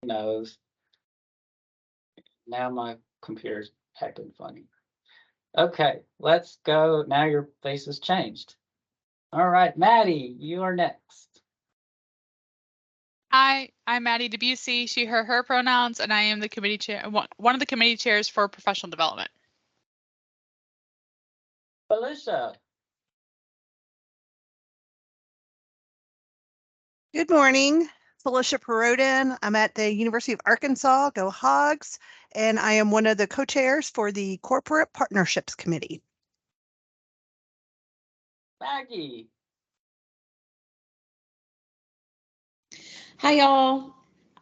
knows. Now my computer's acting funny. Okay, let's go. Now your face has changed. All right, Maddie, you are next. Hi, I'm Maddie Debussy, she, her pronouns, and I am the committee chair, one of the committee chairs for professional development. Felicia. Good morning, Felicia Perodin. I'm at the University of Arkansas, go Hogs, and I am one of the co-chairs for the Corporate Partnerships Committee. Maggie. Hi, y'all.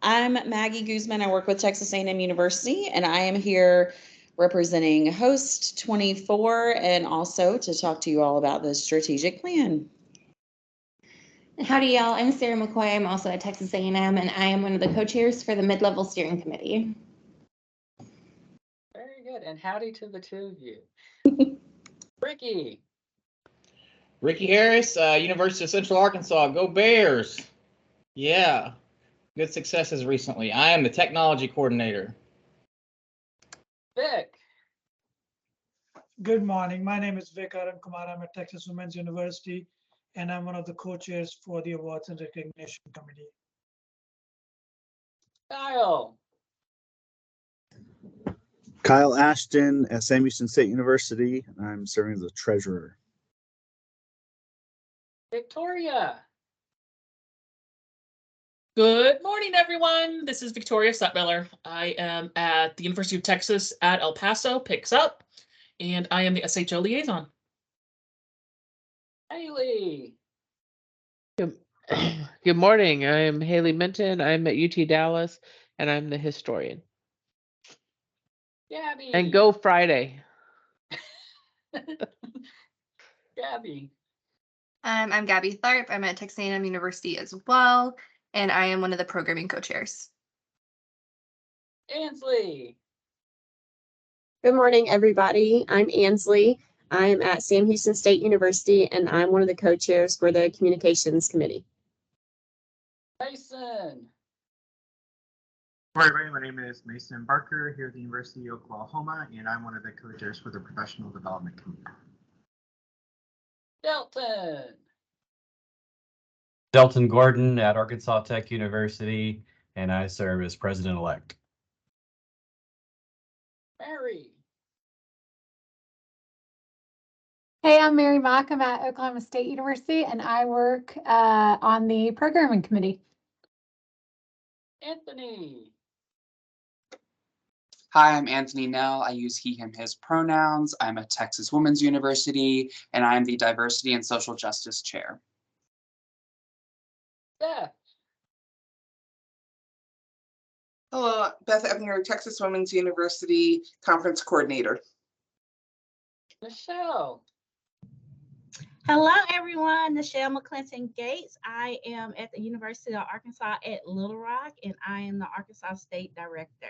I'm Maggie Guzman. I work with Texas A&M University, and I am here representing Host 24 and also to talk to you all about the strategic plan. Howdy, y'all. I'm Sarah McCoy. I'm also at Texas A&M, and I am one of the co-chairs for the Mid-Level Steering Committee. Very good. And howdy to the two of you. Ricky. Ricky Harris, University of Central Arkansas. Go Bears. Yeah, good successes recently. I am the technology coordinator. Vic. Good morning. My name is Vic Arun Kumar. I'm at Texas Women's University, and I'm one of the co-chairs for the Awards and Recognition Committee. Kyle. Kyle Ashton at Sam Houston State University, and I'm serving as the treasurer. Victoria. Good morning, everyone. This is Victoria Sutmiller. I am at the University of Texas at El Paso, picks up, and I am the SHO liaison. Haley. Good morning. I'm Haley Minton. I'm at UT Dallas, and I'm the historian. Gabby. And go Friday. Gabby. I'm Gabby Tharp. I'm at Texas A&M University as well, and I am one of the programming co-chairs. Ansley. Good morning, everybody. I'm Ansley. I'm at Sam Houston State University, and I'm one of the co-chairs for the Communications Committee. Mason. Hi, everybody. My name is Mason Barker here at the University of Oklahoma, and I'm one of the co-chairs for the Professional Development Committee. Delton. Delton Gordon at Arkansas Tech University, and I serve as president-elect. Mary. Hey, I'm Mary Mock. I'm at Oklahoma State University, and I work on the programming committee. Anthony. Hi, I'm Anthony Nell. I use he, him, his pronouns. I'm at Texas Women's University, and I'm the Diversity and Social Justice Chair. Beth. Hello, Beth Ebner, Texas Women's University Conference Coordinator. Michelle. Hello, everyone. Michelle McClinton Gates. I am at the University of Arkansas at Little Rock, and I am the Arkansas State Director.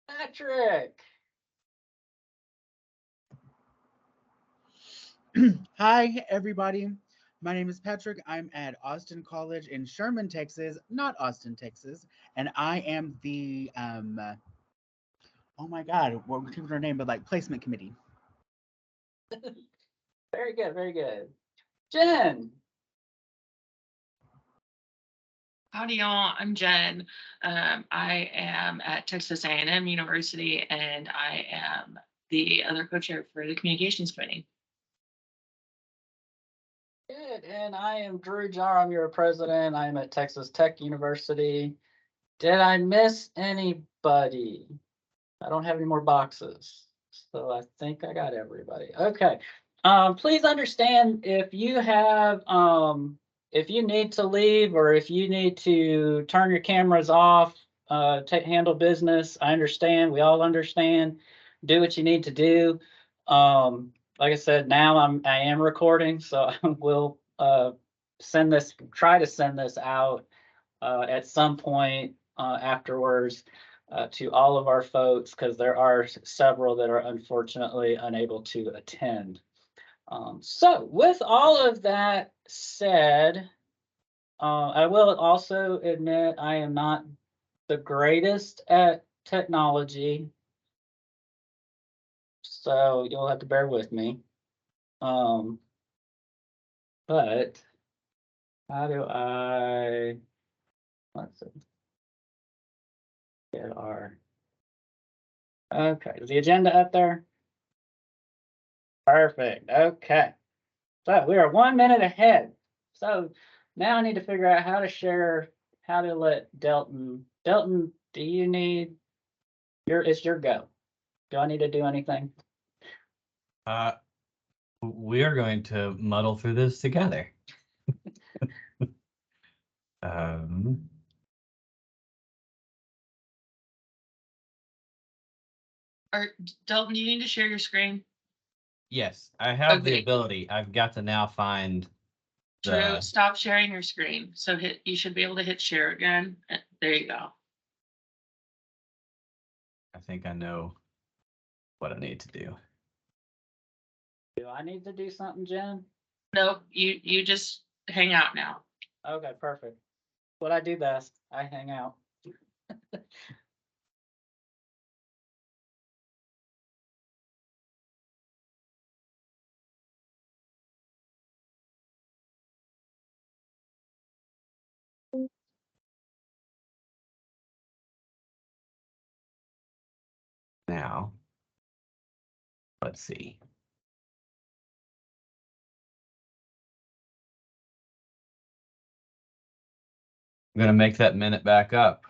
Patrick. Hi, everybody. My name is Patrick. I'm at Austin College in Sherman, Texas, not Austin, Texas, and I am the oh my God, what was her name? But like placement committee. Very good, very good. Jen. Howdy, y'all. I'm Jen. I am at Texas A&M University, and I am the other co-chair for the Communications Committee. Good, and I am Drew Jar. I'm your president. I'm at Texas Tech University. Did I miss anybody? I don't have any more boxes, so I think I got everybody. Okay. Please understand if you have, if you need to leave or if you need to turn your cameras off, handle business, I understand. We all understand. Do what you need to do. Like I said, now I am recording, so I will try to send this out at some point afterwards to all of our folks, because there are several that are unfortunately unable to attend. So with all of that said, I will also admit I am not the greatest at technology, so you'll have to bear with me. But how do let's see, get okay, is the agenda up there? Perfect, okay. So we are 1 minute ahead. So now I need to figure out how to let Delton, do you need, it's your go. Do I need to do anything? We are going to muddle through this together. Or Dalton, do you need to share your screen? Yes, I have the Okay. ability. I've got to now find Drew, stop sharing your screen. So you should be able to hit share again. There you go. I think I know what I need to do. Do I need to do something, Jen? Nope, you just hang out now. Okay, perfect. What I do best, I hang out. Now, let's see. I'm gonna make that minute back up.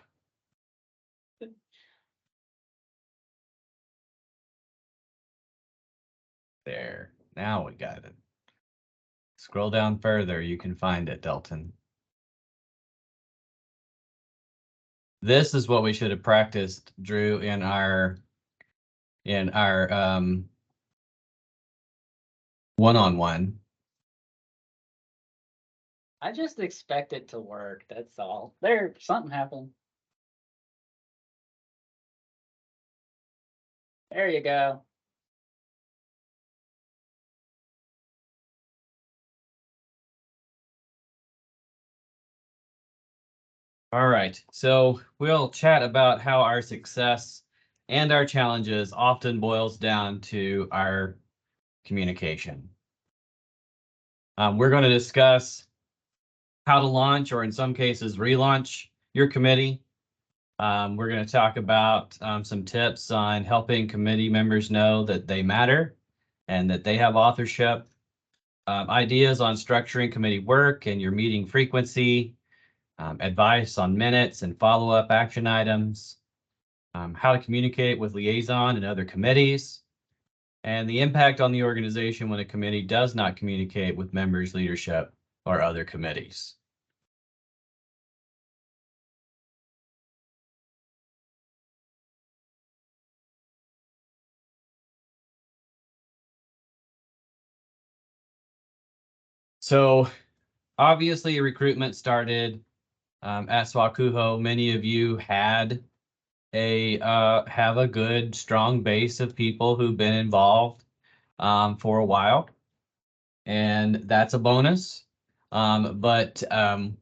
There, now we got it. Scroll down further, you can find it, Delton. This is what we should have practiced, Drew, in our one-on-one. I just expect it to work, that's all. Something happened. There you go. All right, so we'll chat about how our success and our challenges often boils down to our communication. We're going to discuss how to launch, or in some cases, relaunch your committee. We're going to talk about some tips on helping committee members know that they matter and that they have authorship, ideas on structuring committee work and your meeting frequency, advice on minutes and follow-up action items, how to communicate with liaison and other committees, and the impact on the organization when a committee does not communicate with members, leadership, or other committees. So obviously recruitment started at SWACUHO. Many of you had have a good, strong base of people who've been involved for a while, and that's a bonus. But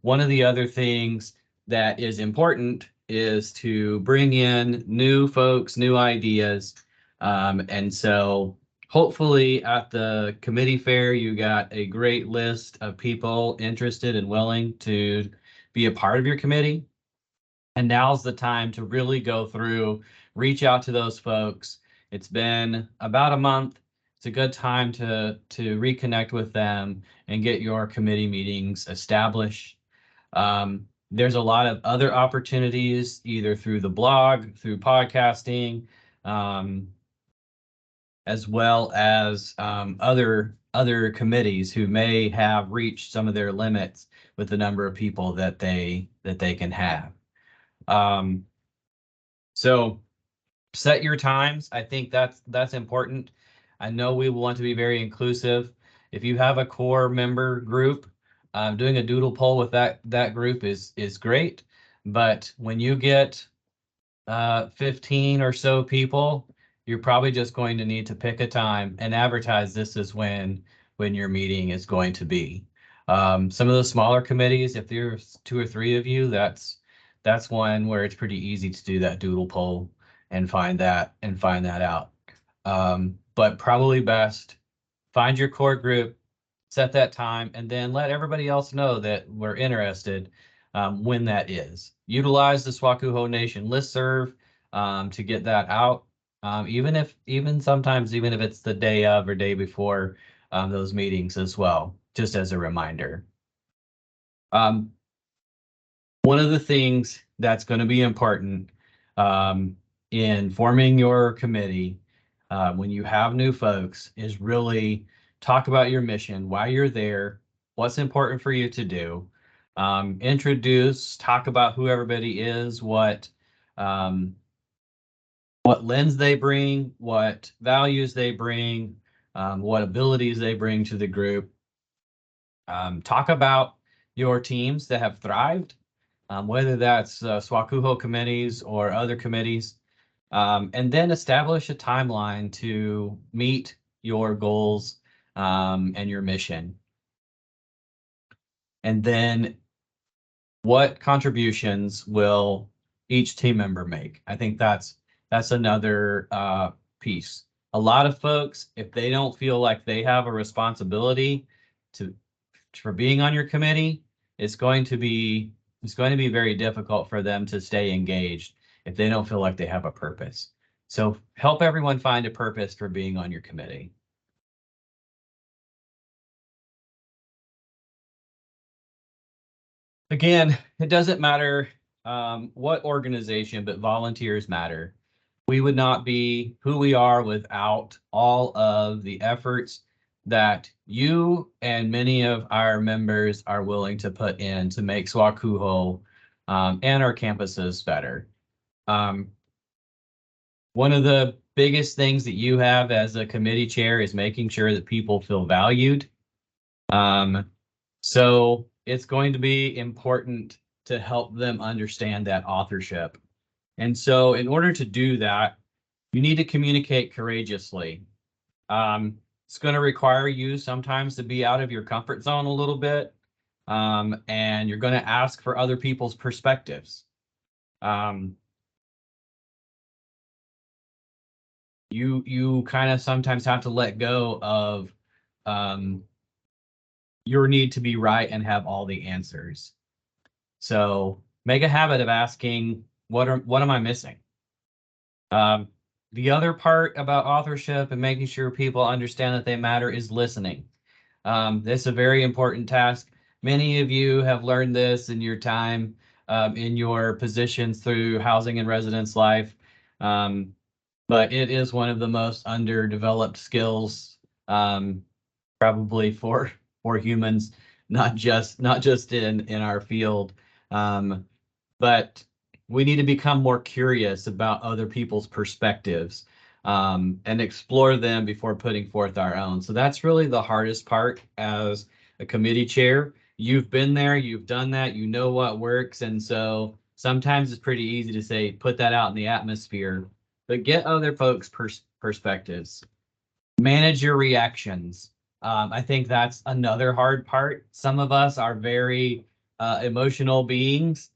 one of the other things that is important is to bring in new folks, new ideas. And so hopefully at the committee fair, you got a great list of people interested and willing to be a part of your committee. And now's the time to really go through, reach out to those folks. It's been about a month. It's a good time to reconnect with them and get your committee meetings established. There's a lot of other opportunities, either through the blog, through podcasting, as well as other committees who may have reached some of their limits with the number of people that they can have. So set your times. I think that's important. I know we want to be very inclusive. If you have a core member group, doing a doodle poll with that group is great. But when you get 15 or so people, you're probably just going to need to pick a time and advertise this is when your meeting is going to be. Some of the smaller committees, if there's 2 or 3 of you, that's one where it's pretty easy to do that doodle poll and find that out. But probably best, find your core group, set that time, and then let everybody else know that we're interested when that is. Utilize the SWACUHO Nation listserv to get that out. Sometimes even if it's the day of or day before those meetings as well, just as a reminder. One of the things that's going to be important in forming your committee when you have new folks is really talk about your mission, why you're there, what's important for you to do. Talk about who everybody is, what lens they bring, what values they bring, what abilities they bring to the group. Talk about your teams that have thrived, whether that's SWACUHO committees or other committees, and then establish a timeline to meet your goals and your mission. And then what contributions will each team member make? I think that's another piece. A lot of folks, if they don't feel like they have a responsibility for being on your committee, it's going to be very difficult for them to stay engaged if they don't feel like they have a purpose. So help everyone find a purpose for being on your committee. Again, it doesn't matter what organization, but volunteers matter. We would not be who we are without all of the efforts that you and many of our members are willing to put in to make SWACUHO and our campuses better. One of the biggest things that you have as a committee chair is making sure that people feel valued. So it's going to be important to help them understand that authorship. And so in order to do that, you need to communicate courageously. It's going to require you sometimes to be out of your comfort zone a little bit, and you're going to ask for other people's perspectives. You kind of sometimes have to let go of your need to be right and have all the answers. So make a habit of asking, what am I missing? The other part about authorship and making sure people understand that they matter is listening. This is a very important task. Many of you have learned this in your time in your positions through housing and residence life. But it is one of the most underdeveloped skills, probably for humans, not just in our field. But we need to become more curious about other people's perspectives and explore them before putting forth our own. So that's really the hardest part as a committee chair. You've been there, you've done that, you know what works. And so sometimes it's pretty easy to say, put that out in the atmosphere, but get other folks' perspectives. Manage your reactions. I think that's another hard part. Some of us are very emotional beings.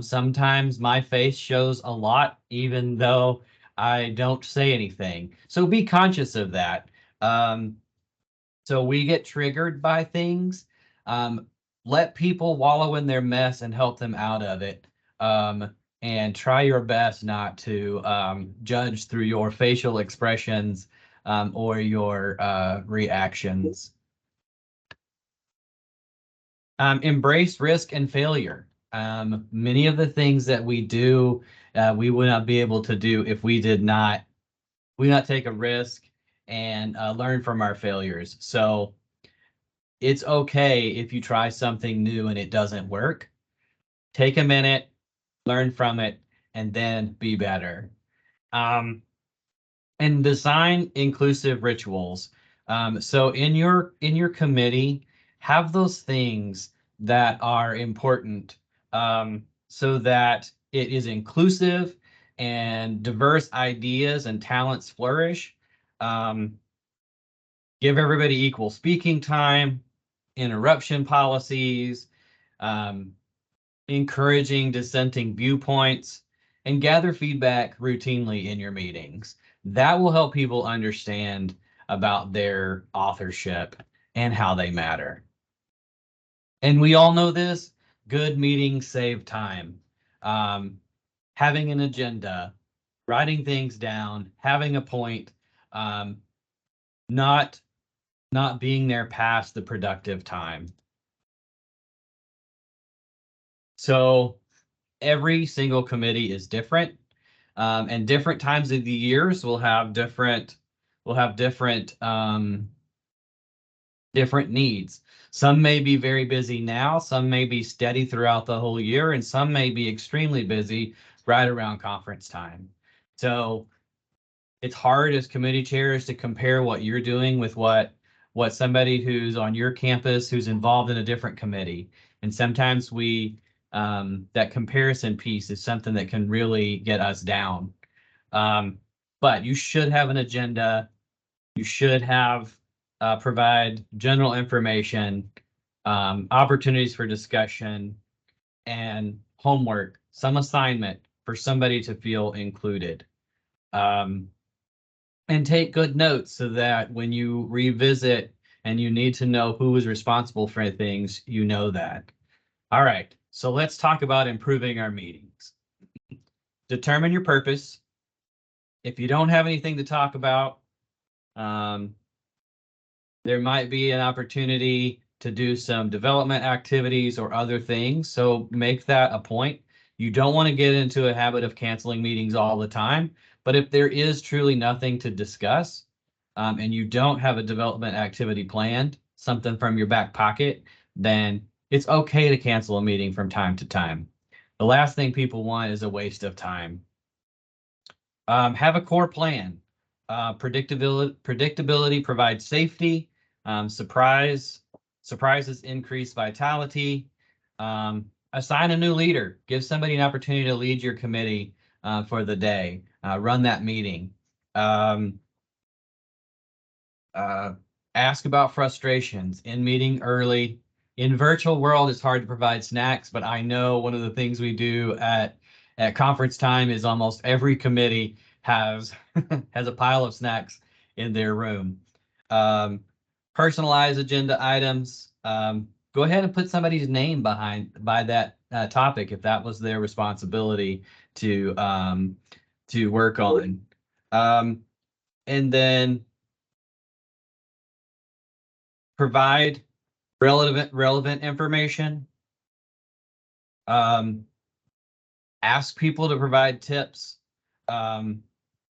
Sometimes my face shows a lot, even though I don't say anything. So be conscious of that. So we get triggered by things. Let people wallow in their mess and help them out of it. And try your best not to judge through your facial expressions or your reactions. Embrace risk and failure. Many of the things that we do, we would not be able to do if we did not take a risk and learn from our failures. So it's okay if you try something new and it doesn't work. Take a minute, learn from it, and then be better. And design inclusive rituals. So in your committee, have those things that are important so that it is inclusive and diverse ideas and talents flourish. Give everybody equal speaking time. interruption policies, encouraging dissenting viewpoints, and gather feedback routinely in your meetings. That will help people understand about their authorship and how they matter. And we all know this, good meetings save time. Having an agenda, writing things down, having a point, not being there past the productive time. So every single committee is different, and different times of the years will have different different needs. Some may be very busy now, some may be steady throughout the whole year, and some may be extremely busy right around conference time. So it's hard as committee chairs to compare what you're doing with what somebody who's on your campus who's involved in a different committee. And sometimes that comparison piece is something that can really get us down. But you should have an agenda. You should have provide general information, opportunities for discussion, and homework, some assignment for somebody to feel included. And take good notes so that when you revisit and you need to know who is responsible for things, you know that. All right, so let's talk about improving our meetings. Determine your purpose. If you don't have anything to talk about, there might be an opportunity to do some development activities or other things. So make that a point. You don't want to get into a habit of canceling meetings all the time. But if there is truly nothing to discuss, and you don't have a development activity planned, something from your back pocket, then it's okay to cancel a meeting from time to time. The last thing people want is a waste of time. Have a core plan. Predictability provides safety. Surprises increase vitality. Assign a new leader. Give somebody an opportunity to lead your committee for the day. Run that meeting. Ask about frustrations in meeting early. In virtual world, it's hard to provide snacks, but I know one of the things we do at conference time is almost every committee has has a pile of snacks in their room. Personalize agenda items. Go ahead and put somebody's name by that topic if that was their responsibility to work on. And then provide relevant information. Ask people to provide tips,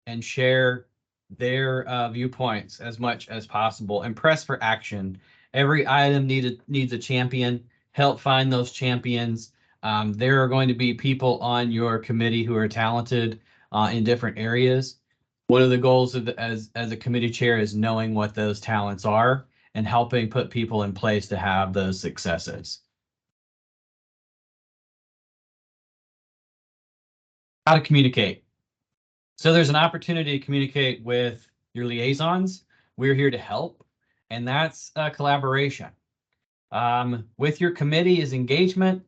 and share their viewpoints as much as possible, and press for action. Every item needs a champion. Help find those champions. There are going to be people on your committee who are talented in different areas. One of the goals as a committee chair is knowing what those talents are and helping put people in place to have those successes. How to communicate. So there's an opportunity to communicate with your liaisons. We're here to help, and that's collaboration. With your committee is engagement,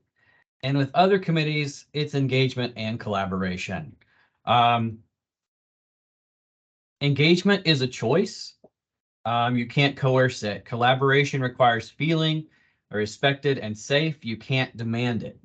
and with other committees, it's engagement and collaboration. Engagement is a choice. You can't coerce it. Collaboration requires feeling respected and safe. You can't demand it.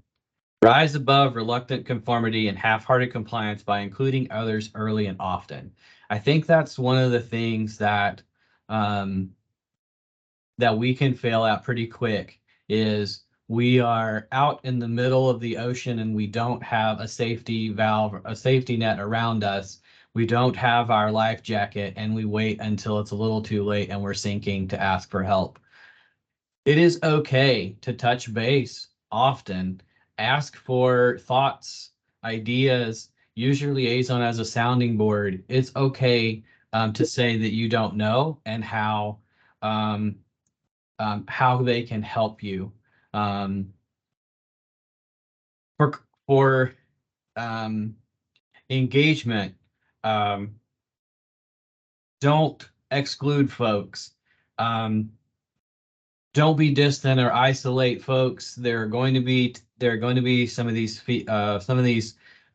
Rise above reluctant conformity and half-hearted compliance by including others early and often. I think that's one of the things that that we can fail at pretty quick is we are out in the middle of the ocean and we don't have a safety valve, a safety net around us. We don't have our life jacket and we wait until it's a little too late and we're sinking to ask for help. It is okay to touch base often. Ask for thoughts, ideas, use your liaison as a sounding board. It's okay to say that you don't know and how they can help you. For engagement, don't exclude folks. don't be distant or isolate folks. There are going to be some of these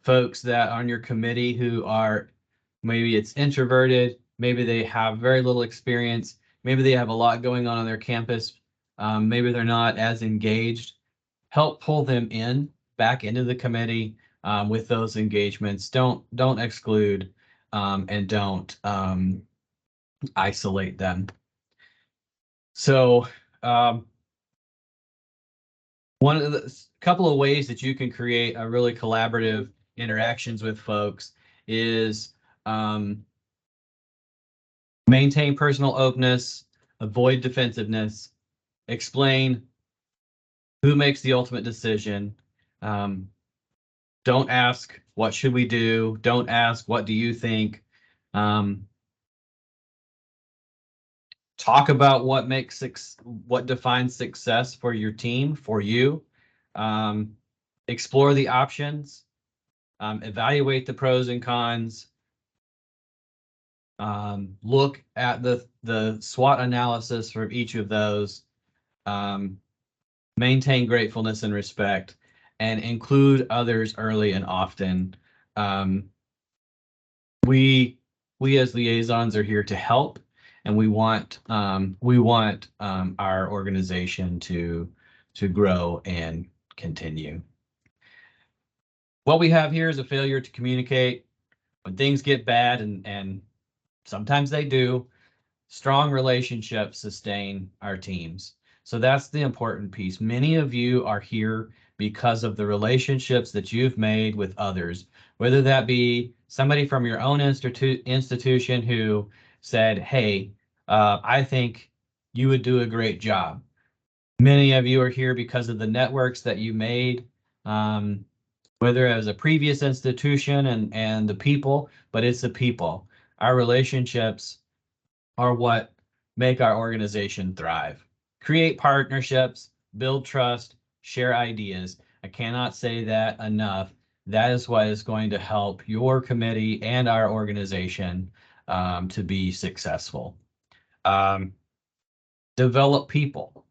folks that are on your committee who are, maybe it's introverted, maybe they have very little experience, maybe they have a lot going on their campus, maybe they're not as engaged. Help pull them back into the committee with those engagements. Don't exclude and don't isolate them. So one of the couple of ways that you can create a really collaborative interactions with folks is maintain personal openness, avoid defensiveness, explain who makes the ultimate decision. Don't ask, what should we do? Don't ask, what do you think? Talk about what defines success for your team, for you. Explore the options. Evaluate the pros and cons. Look at the SWOT analysis for each of those. Maintain gratefulness and respect, and include others early and often. We as liaisons are here to help, and we want our organization to grow and continue. What we have here is a failure to communicate. When things get bad, and sometimes they do, strong relationships sustain our teams. So that's the important piece. Many of you are here because of the relationships that you've made with others, whether that be somebody from your own institution who said, hey, I think you would do a great job. Many of you are here because of the networks that you made, whether as a previous institution and the people, but it's the people. Our relationships are what make our organization thrive. Create partnerships, build trust, share ideas. I cannot say that enough. That is what is going to help your committee and our organization to be successful. Develop people.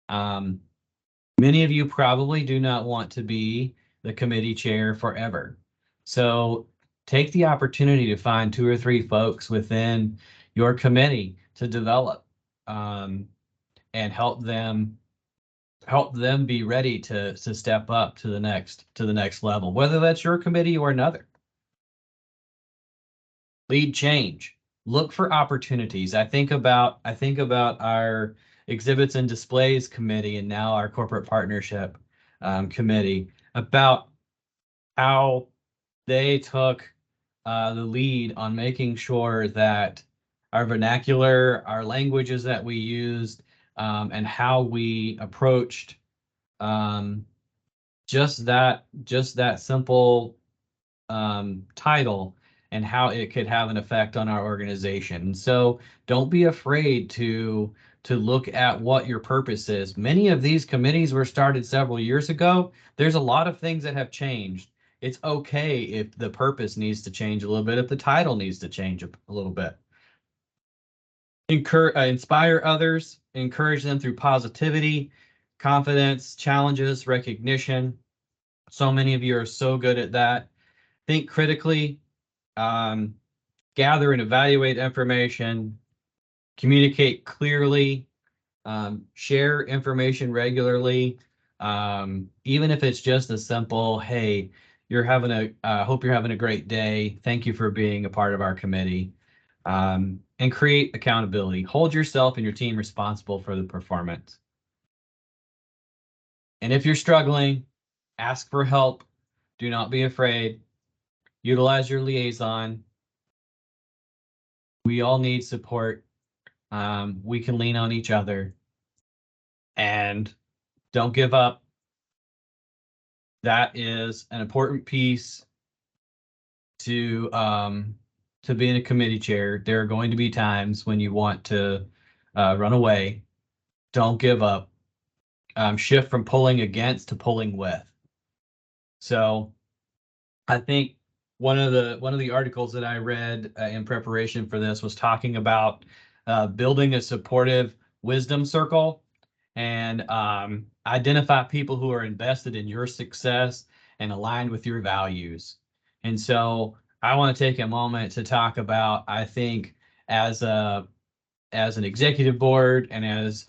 Many of you probably do not want to be the committee chair forever. So take the opportunity to find 2 or 3 folks within your committee to develop and help them be ready to step up to the next level, whether that's your committee or another. Lead change. Look for opportunities. I think about our exhibits and displays committee and now our corporate partnership committee, about how they took the lead on making sure that our vernacular, our languages that we used, and how we approached just that simple title and how it could have an effect on our organization. So don't be afraid to look at what your purpose is. Many of these committees were started several years ago. There's a lot of things that have changed. It's okay if the purpose needs to change a little bit, if the title needs to change a little bit. Inspire others, encourage them through positivity, confidence, challenges, recognition. So many of you are so good at that. Think critically, gather and evaluate information, communicate clearly, share information regularly, even if it's just a simple, hey, hope you're having a great day. Thank you for being a part of our committee. And create accountability. Hold yourself and your team responsible for the performance. And if you're struggling, ask for help. Do not be afraid. Utilize your liaison. We all need support. We can lean on each other. And don't give up. That is an important piece to being a committee chair. There are going to be times when you want to run away. Don't give up. Shift from pulling against to pulling with. So I think one of the articles that I read in preparation for this was talking about building a supportive wisdom circle. and identify people who are invested in your success and aligned with your values. And so I want to take a moment to talk about, I think, as an executive board and as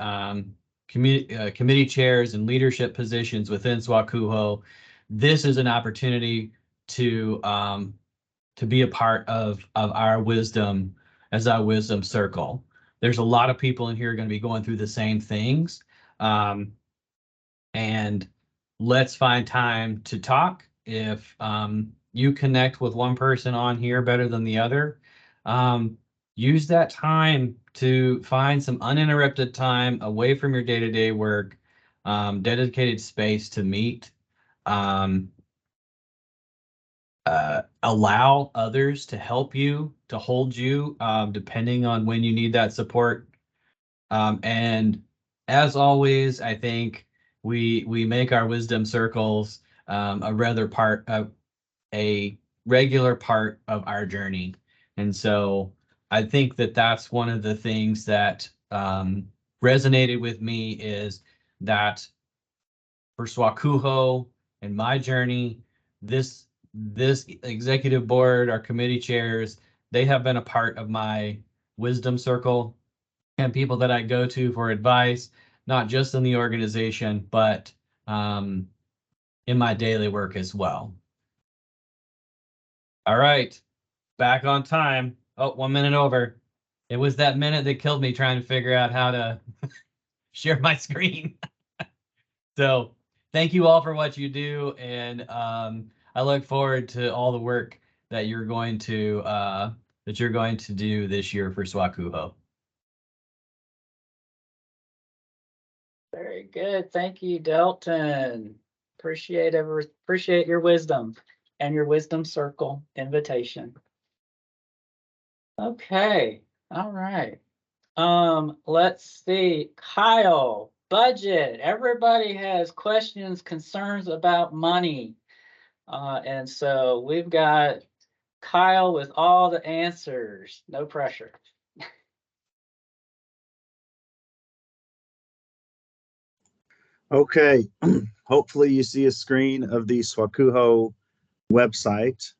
committee chairs and leadership positions within SWACUHO, this is an opportunity to be a part of our wisdom as our wisdom circle. There's a lot of people in here going to be going through the same things. And let's find time to talk. If you connect with one person on here better than the other, use that time to find some uninterrupted time away from your day-to-day work, dedicated space to meet. Allow others to help you, to hold you, depending on when you need that support. And as always, I think we make our wisdom circles a regular part of our journey. And so I think that that's one of the things that resonated with me, is that for SWACUHO and my journey, this executive board, our committee chairs, they have been a part of my wisdom circle and people that I go to for advice, not just in the organization, but in my daily work as well. All right, back on time. Oh, 1 minute over. It was that minute that killed me trying to figure out how to share my screen. So thank you all for what you do, and I look forward to all the work that you're going to do this year for SWACUHO. Very good. Thank you, Delton. Appreciate your wisdom and your wisdom circle invitation. Okay. All right. Let's see. Kyle, budget. Everybody has questions, concerns about money. And so we've got Kyle with all the answers. No pressure. Okay, hopefully you see a screen of the SWACUHO website.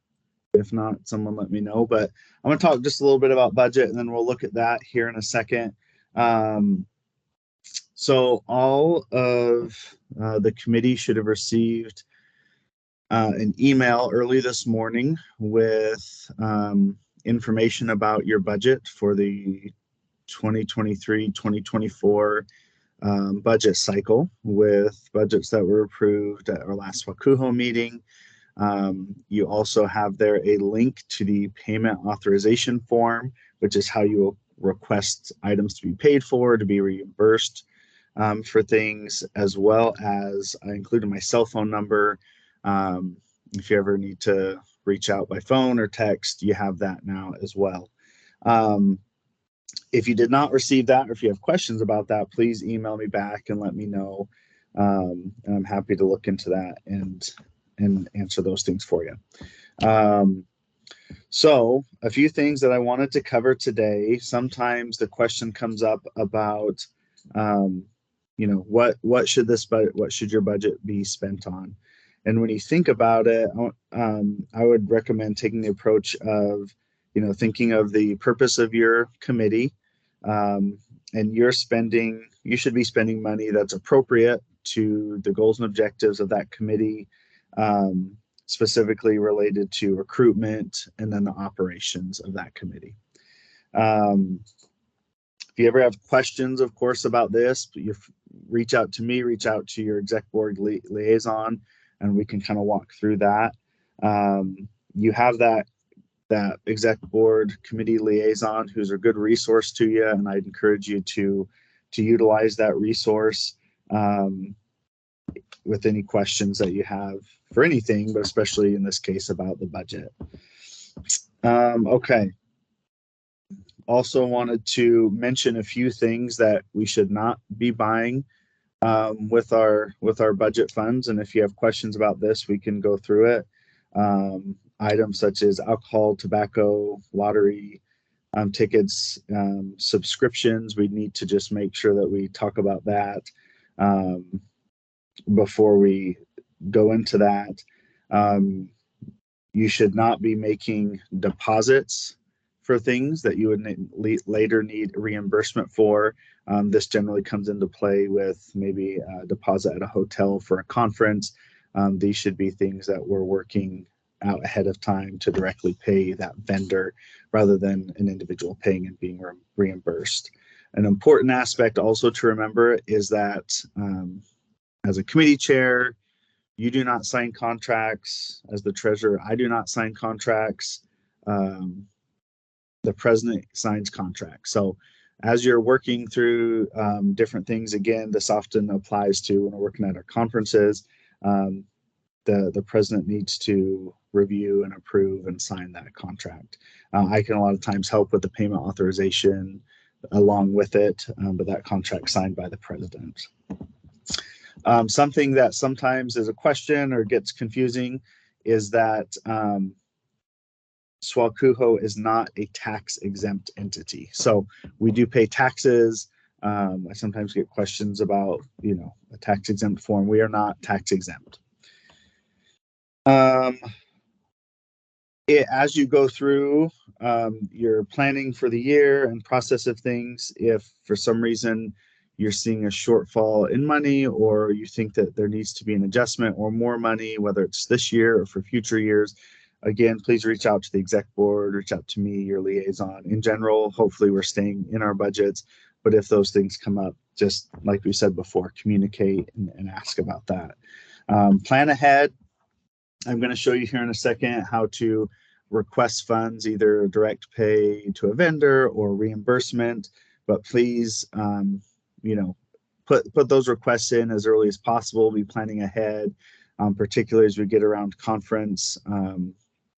If not, someone let me know. But I'm going to talk just a little bit about budget, and then we'll look at that here in a second. So all of the committee should have received an email early this morning with information about your budget for the 2023-2024 budget cycle, with budgets that were approved at our last SWACUHO meeting. You also have there a link to the payment authorization form, which is how you will request items to be paid for, to be reimbursed for things, as well as I included my cell phone number. If you ever need to reach out by phone or text, you have that now as well. If you did not receive that, or if you have questions about that, please email me back and let me know. And I'm happy to look into that and answer those things for you. So a few things that I wanted to cover today. Sometimes the question comes up about, what should your budget be spent on? And when you think about it, I would recommend taking the approach of, thinking of the purpose of your committee, and you should be spending money that's appropriate to the goals and objectives of that committee, specifically related to recruitment and then the operations of that committee. If you ever have questions, of course, about this, you reach out to me, reach out to your exec board liaison, and we can kind of walk through that. You have that exec board committee liaison who's a good resource to you, and I'd encourage you to utilize that resource with any questions that you have for anything, but especially in this case about the budget. Okay. Also wanted to mention a few things that we should not be buying with our budget funds, and if you have questions about this, we can go through it. Items such as alcohol, tobacco, lottery tickets, subscriptions, we need to just make sure that we talk about that. before we go into that. You should not be making deposits for things that you would later need reimbursement for. This generally comes into play with maybe a deposit at a hotel for a conference. These should be things that we're working out ahead of time to directly pay that vendor rather than an individual paying and being reimbursed. An important aspect also to remember is that as a committee chair, you do not sign contracts. As the treasurer, I do not sign contracts. The president signs contracts. So as you're working through different things, again, this often applies to when we're working at our conferences, the president needs to review and approve and sign that contract. I can a lot of times help with the payment authorization along with it, but that contract signed by the president. Something that sometimes is a question or gets confusing is that SWACUHO is not a tax exempt entity. So we do pay taxes. I sometimes get questions about, a tax exempt form. We are not tax exempt. As you go through your planning for the year and process of things, if for some reason you're seeing a shortfall in money, or you think that there needs to be an adjustment or more money, whether it's this year or for future years, again, please reach out to the exec board, reach out to me, your liaison. In general, hopefully we're staying in our budgets, but if those things come up, just like we said before, communicate and ask about that. Plan ahead. I'm going to show you here in a second how to request funds, either direct pay to a vendor or reimbursement, but please, put those requests in as early as possible. Be planning ahead, particularly as we get around conference.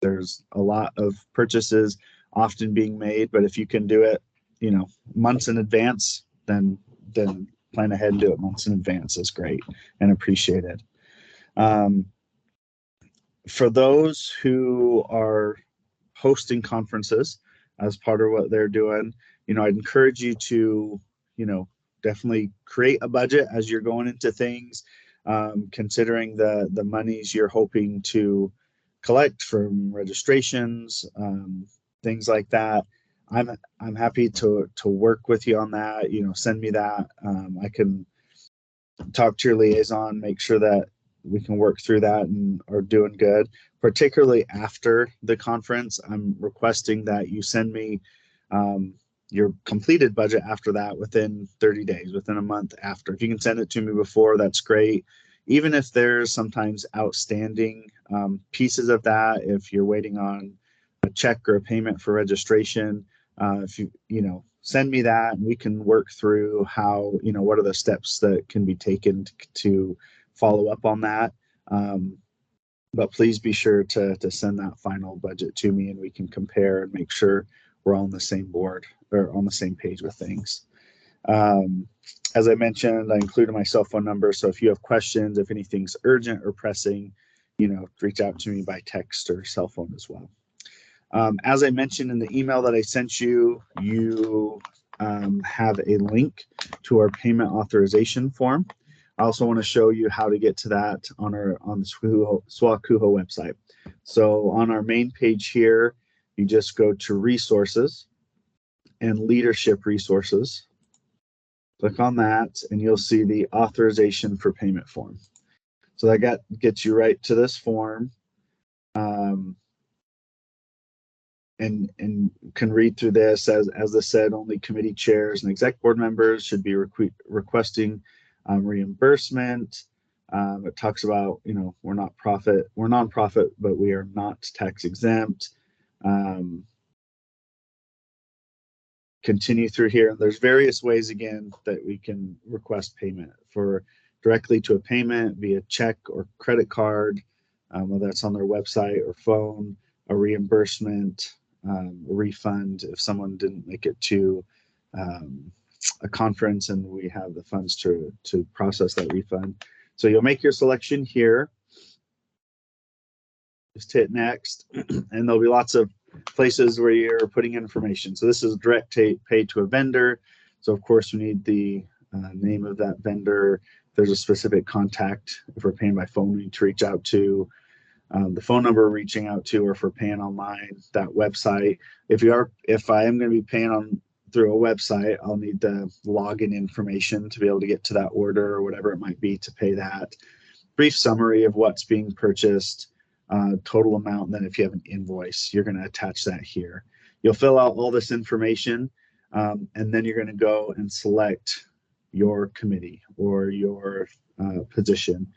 There's a lot of purchases often being made, but if you can do it, months in advance, then plan ahead and do it months in advance is great and appreciated. For those who are hosting conferences as part of what they're doing, I'd encourage you to, definitely create a budget as you're going into things, considering the monies you're hoping to collect from registrations, things like that. I'm happy to work with you on that. Send me that. I can talk to your liaison, make sure that we can work through that and are doing good. Particularly after the conference, I'm requesting that you send me your completed budget after that within 30 days, within a month after. If you can send it to me before, that's great. Even if there's sometimes outstanding pieces of that, if you're waiting on a check or a payment for registration, if you send me that and we can work through how, what are the steps that can be taken to follow up on that. But please be sure to send that final budget to me and we can compare and make sure we're all on the same board or on the same page with things. As I mentioned, I included my cell phone number. So if you have questions, if anything's urgent or pressing, reach out to me by text or cell phone as well. As I mentioned in the email that I sent you, you have a link to our payment authorization form. I also want to show you how to get to that on the SWACUHO website. So on our main page here, you just go to resources and leadership resources. Click on that and you'll see the authorization for payment form. So that gets you right to this form. And can read through this. As I said, only committee chairs and exec board members should be requesting reimbursement. It talks about, we're nonprofit, but we are not tax exempt. Continue through here. There's various ways, again, that we can request payment for directly to a payment via check or credit card, whether that's on their website or phone, a reimbursement, a refund if someone didn't make it to a conference and we have the funds to process that refund. So you'll make your selection here. Just hit next and there'll be lots of places where you're putting information. So this is direct pay to a vendor. So of course you need the name of that vendor, there's a specific contact. If we're paying by phone, we need to reach out to the phone number we're reaching out to, or if we're paying online, that website. If I am going to be paying through a website, I'll need the login information to be able to get to that order or whatever it might be to pay that. Brief summary of what's being purchased, total amount. And then if you have an invoice, you're going to attach that here. You'll fill out all this information, and then you're going to go and select your committee or your position,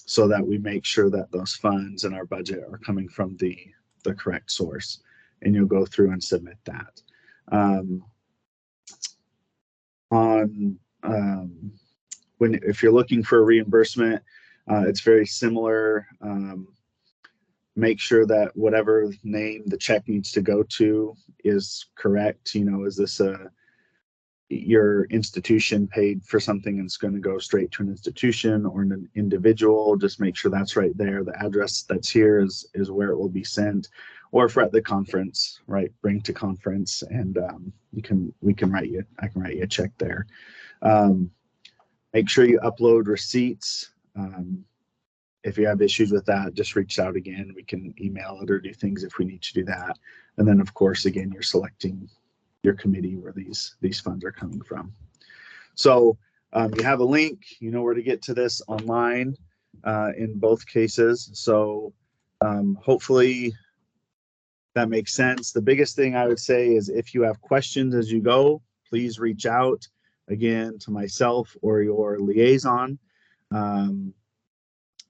so that we make sure that those funds in our budget are coming from the correct source. And you'll go through and submit that. If you're looking for a reimbursement, it's very similar. Make sure that whatever name the check needs to go to is correct. Is this your institution paid for something and it's going to go straight to an institution or an individual? Just make sure that's right there. The address that's here is where it will be sent. Or if we're at the conference, right, bring to conference, and I can write you a check there. Make sure you upload receipts. If you have issues with that, just reach out again. We can email it or do things if we need to do that. And then, of course, again, you're selecting your committee where these funds are coming from. So you have a link. You know where to get to this online in both cases. So hopefully that makes sense. The biggest thing I would say is if you have questions as you go, please reach out again to myself or your liaison.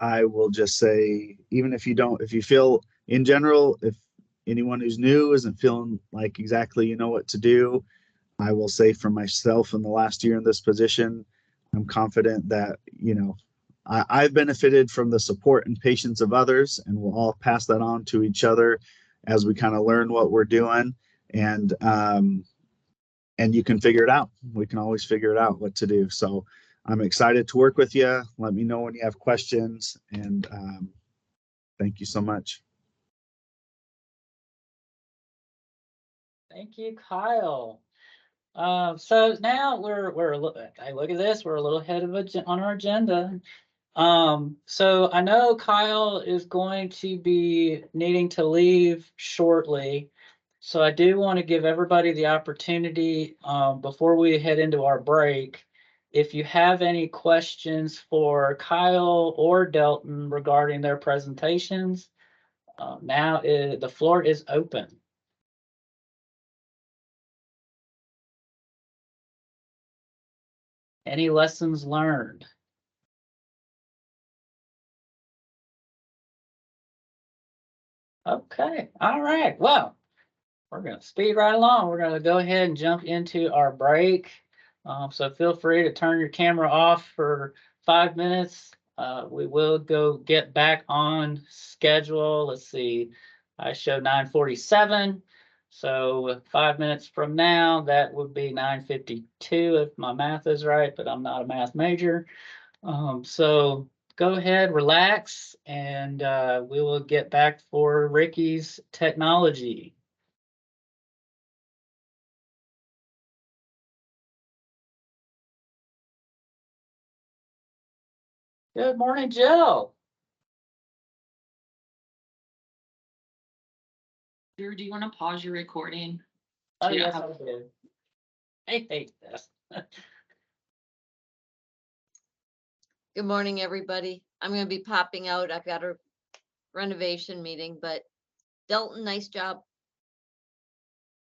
I will just say, even if you feel in general, if anyone who's new isn't feeling like exactly you know what to do, I will say for myself in the last year in this position, I'm confident that, I've benefited from the support and patience of others, and we'll all pass that on to each other as we kind of learn what we're doing. And you can figure it out. We can always figure it out what to do. So I'm excited to work with you. Let me know when you have questions, and thank you so much. Thank you, Kyle. So now I look at this, we're a little ahead of on our agenda. So I know Kyle is going to be needing to leave shortly. So I do want to give everybody the opportunity, before we head into our break, if you have any questions for Kyle or Delton regarding their presentations, now the floor is open. Any lessons learned? Okay, all right. Well, we're going to speed right along. We're going to go ahead and jump into our break. So feel free to turn your camera off for 5 minutes. We will go get back on schedule. Let's see, I showed 9:47. So 5 minutes from now, that would be 9:52 if my math is right, but I'm not a math major. So go ahead, relax, and we will get back for Ricky's technology. Good morning, Jill. Drew, do you want to pause your recording? Oh, So you don't yes, I have- do. I hate this. Good morning, everybody. I'm going to be popping out. I've got a renovation meeting, but Delton, nice job